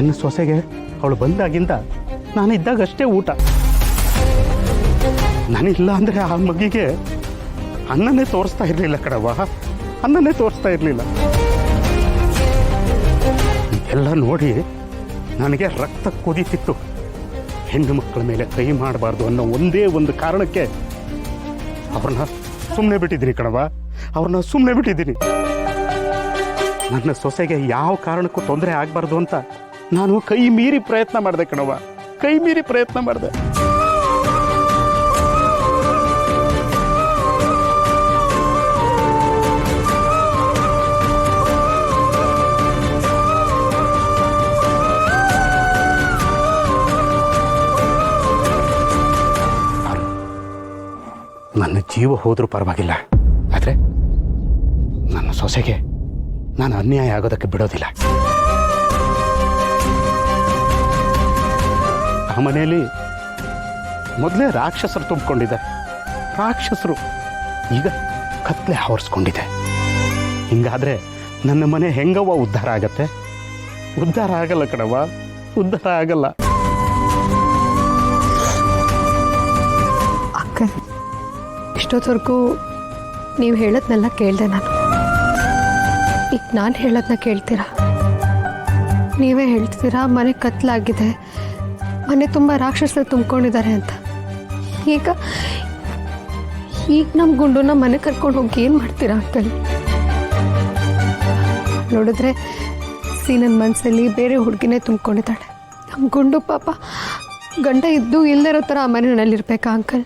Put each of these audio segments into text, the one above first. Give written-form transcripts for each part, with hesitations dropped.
ನನ್ನ ಸೊಸೆಗೆ ಅವಳು ಬಂದಾಗಿಂದ ನಾನಿದ್ದಾಗಷ್ಟೇ ಊಟ. ನಾನಿಲ್ಲ ಅಂದರೆ ಆ ಮಗಿಗೆ ಅನ್ನನೇ ತೋರಿಸ್ತಾ ಇರಲಿಲ್ಲ ಕಣವ್ವ, ಅನ್ನನೇ ತೋರಿಸ್ತಾ ಇರಲಿಲ್ಲ. ಎಲ್ಲ ನೋಡಿ ನನಗೆ ರಕ್ತ ಕುದೀತಿತ್ತು. ಹೆಣ್ಣು ಮಕ್ಕಳ ಮೇಲೆ ಕೈ ಮಾಡಬಾರ್ದು ಅನ್ನೋ ಒಂದೇ ಒಂದು ಕಾರಣಕ್ಕೆ ಅವ್ರನ್ನ ಸುಮ್ಮನೆ ಬಿಟ್ಟಿದ್ದೀನಿ ಕಣವ್ವ, ಅವ್ರನ್ನ ಸುಮ್ಮನೆ ಬಿಟ್ಟಿದ್ದೀನಿ. ನನ್ನ ಸೊಸೆಗೆ ಯಾವ ಕಾರಣಕ್ಕೂ ತೊಂದರೆ ಆಗಬಾರ್ದು ಅಂತ ನಾನು ಕೈ ಮೀರಿ ಪ್ರಯತ್ನ ಮಾಡಿದೆ ಕಣವ್ವ, ಕೈ ಮೀರಿ ಪ್ರಯತ್ನ ಮಾಡಿದೆ. ನನ್ನ ಜೀವ ಹೋದ್ರೂ ಪರವಾಗಿಲ್ಲ, ಆದರೆ ನನ್ನ ಸೊಸೆಗೆ ನಾನು ಅನ್ಯಾಯ ಆಗೋದಕ್ಕೆ ಬಿಡೋದಿಲ್ಲ. ಆ ಮನೆಯಲ್ಲಿ ಮೊದಲೇ ರಾಕ್ಷಸರು ತುಂಬಿಕೊಂಡಿದೆ, ರಾಕ್ಷಸರು ಈಗ ಕತ್ಲೆ ಆವರಿಸ್ಕೊಂಡಿದೆ. ಹಿಂಗಾದ್ರೆ ನನ್ನ ಮನೆ ಹೆಂಗವ್ವ ಉದ್ಧಾರ ಆಗತ್ತೆ? ಉದ್ಧಾರ ಆಗಲ್ಲ ಕಣವ್ವ, ಉದ್ಧಾರ ಆಗಲ್ಲ. ಅಕ್ಕ, ಇಷ್ಟೊತ್ತವರೆಗೂ ನೀವು ಹೇಳೋದ್ನೆಲ್ಲ ಕೇಳಿದೆ ನಾನು. ಈಗ ನಾನು ಹೇಳೋದನ್ನ ಕೇಳ್ತೀರಾ? ನೀವೇ ಹೇಳ್ತೀರಾ ಮನೆ ಕತ್ಲಾಗಿದೆ, ಮನೆ ತುಂಬ ರಾಕ್ಷಸರು ತುಂಬಿಕೊಂಡಿದ್ದಾರೆ ಅಂತ. ಈಗ ನಮ್ಮ ಗುಂಡುನ ಮನೆ ಕರ್ಕೊಂಡು ಹೋಗಿ ಏನು ಮಾಡ್ತೀರಾ ಅಂಕಲ್? ನೋಡಿದ್ರೆ ನನ್ನ ಮನಸ್ಸಲ್ಲಿ ಬೇರೆ ಹುಡುಗಿನೇ ತುಂಬಿಕೊಂಡಿದ್ದಾಳೆ. ನಮ್ಮ ಗುಂಡು ಪಾಪ ಗಂಡ ಇದ್ದು ಇಲ್ಲದಿರೋ ಥರ ಆ ಮನೆಯಲ್ಲಿರ್ಬೇಕಾ ಅಂಕಲ್?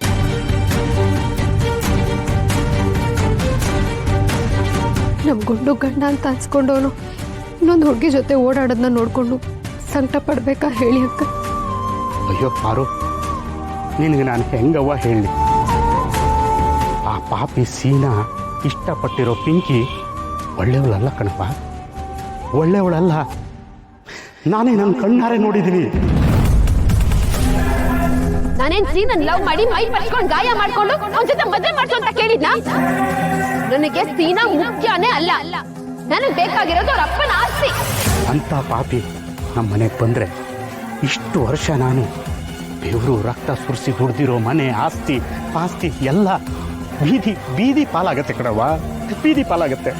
ನಮ್ಮ ಗುಂಡು ಗಂಡ ಅಂತ ಅನ್ಸ್ಕೊಂಡವನು ಇನ್ನೊಂದು ಹುಡುಗಿ ಜೊತೆ ಓಡಾಡೋದನ್ನ ನೋಡಿಕೊಂಡು ಸಂಕಟ ಪಡಬೇಕಾ ಹೇಳಿ ಅಕ್ಕ? ಅಯ್ಯೋ ಪಾರು, ನಿನಗೆ ನಾನು ಹೆಂಗವ್ವ ಹೇಳಿ? ಆ ಪಾಪಿ ಸೀನಾ ಇಷ್ಟಪಟ್ಟಿರೋ ಪಿಂಕಿ ಒಳ್ಳೆಯವಳಲ್ಲ ಕಣಪ್ಪ, ಒಳ್ಳೆಯವಳಲ್ಲ. ನಾನೇ ನನ್ನ ಕಣ್ಣಾರೆ ನೋಡಿದ್ದೀನಿ. ನಾನೇನ್ ಸೀನನ್ ಲವ್ ಮಾಡಿ ಮೈ ಪಡ್ಕೊಂಡು ಗಾಯ ಮಾಡ್ಕೊಂಡು ಅವನ ಜೊತೆ ಮದುವೆ ಮಾಡ್ಸೋ ಅಂತ ಕೇಳಿದ್ನಾ? ನನಗೆ ಸೀನಾ ಮುಖ್ಯನೇ ಅಲ್ಲ, ನನಗೆ ಬೇಕಾಗಿರೋದು ಅವ್ರ ಅಪ್ಪನ ಆಸ್ತಿ. ಅಂತ ಪಾಪಿ ನಮ್ಮ ಮನೆಗೆ ಬಂದರೆ ಇಷ್ಟು ವರ್ಷ ನಾನು ಬೆವರು ರಕ್ತ ಸುರಿಸಿ ದುಡ್ದಿರೋ ಮನೆ ಆಸ್ತಿ ಪಾಸ್ತಿ ಎಲ್ಲ ಬೀದಿ ಪಾಲಾಗತ್ತೆ ಕಣವ್ವ, ಬೀದಿ ಪಾಲಾಗತ್ತೆ.